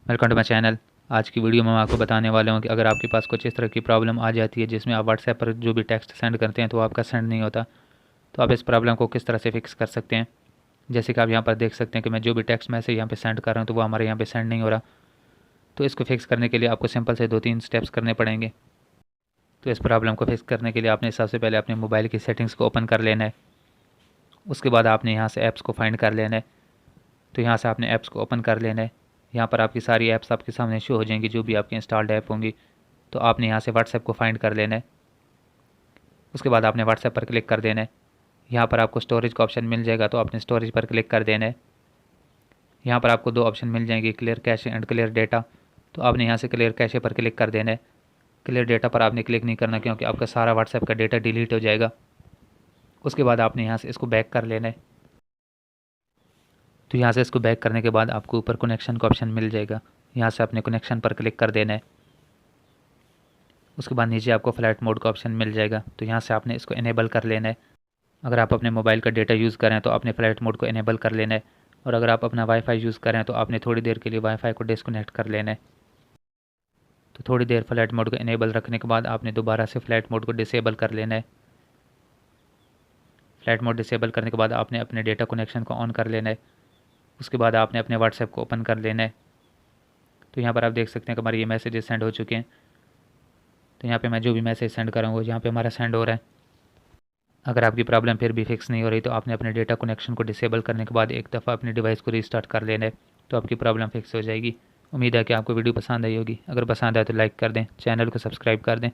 Welcome to my channel. आज की video में मैं आपको बताने वाला हूँ कि अगर आपके पास कुछ इस तरह की प्रॉब्लम आ जाती है जिसमें आप व्हाट्सएप पर जो भी टेक्स्ट सेंड करते हैं तो आपका सेंड नहीं होता, तो आप इस प्रॉब्लम को किस तरह से फिक्स कर सकते हैं। जैसे कि आप यहाँ पर देख सकते हैं कि मैं जो भी टेक्स्ट मैसेज यहाँ पे सेंड कर रहा हूँ तो वो हमारे यहाँ पे सेंड नहीं हो रहा। तो इसको फिक्स करने के लिए आपको सिंपल से 2-3 स्टेप्स करने पड़ेंगे। तो इस प्रॉब्लम को फिक्स करने के लिए आपने सबसे पहले अपने मोबाइल की सेटिंग्स को ओपन कर लेना है। उसके बाद आपने यहाँ से ऐप्स को फाइंड कर लेना है। तो यहाँ से आपने ऐप्स को ओपन कर लेना है। यहाँ पर आपकी सारी ऐप्स आपके सामने शो हो जाएंगी जो भी आपकी इंस्टॉल्ड ऐप होंगी। तो आपने यहाँ से व्हाट्सएप को फाइंड कर लेना है। उसके बाद आपने व्हाट्सएप पर क्लिक कर देना है। यहाँ पर आपको स्टोरेज का ऑप्शन मिल जाएगा तो आपने स्टोरेज पर क्लिक कर देना है। यहाँ पर आपको 2 ऑप्शन मिल जाएंगे, clear cache and clear data. तो आपने यहाँ से क्लियर कैशे पर क्लिक कर देना है। क्लियर डेटा पर आपने क्लिक नहीं करना क्योंकि आपका सारा व्हाट्सएप का डेटा डिलीट हो जाएगा। उसके बाद आपने यहाँ से इसको बैक कर लेना है। तो यहाँ से इसको बैक करने के बाद आपको ऊपर कनेक्शन का ऑप्शन मिल जाएगा। यहाँ से अपने कनेक्शन पर क्लिक कर देना है। उसके बाद नीचे आपको फ्लाइट मोड का ऑप्शन मिल जाएगा तो यहाँ से आपने इसको इनेबल कर लेना है। अगर आप अपने मोबाइल का डेटा यूज़ करें तो आपने फ्लाइट मोड को इनेबल कर लेना है, और अगर आप अपना वाईफाई यूज़ करें तो आपने थोड़ी देर के लिए वाईफाई को डिस्कनेक्ट कर लेना है। तो थोड़ी देर फ्लाइट मोड को इनेबल रखने के बाद आपने दोबारा से फ्लाइट मोड को डिसेबल कर लेना है। फ्लाइट मोड डिसेबल करने के बाद आपने अपने डेटा कनेक्शन को ऑन कर लेना है। उसके बाद आपने अपने व्हाट्सएप को ओपन कर लेना है। तो यहाँ पर आप देख सकते हैं कि हमारे ये मैसेजेस सेंड हो चुके हैं। तो यहाँ पे मैं जो भी मैसेज सेंड कर रहा हूँ वो यहाँ पे हमारा सेंड हो रहा है। अगर आपकी प्रॉब्लम फिर भी फिक्स नहीं हो रही तो आपने अपने डेटा कनेक्शन को डिसेबल करने के बाद एक दफ़ा अपने डिवाइस को रीस्टार्ट कर लेना है, तो आपकी प्रॉब्लम फिक्स हो जाएगी। उम्मीद है कि आपको वीडियो पसंद आई होगी। अगर पसंद आए तो लाइक कर दें, चैनल को सब्सक्राइब कर दें।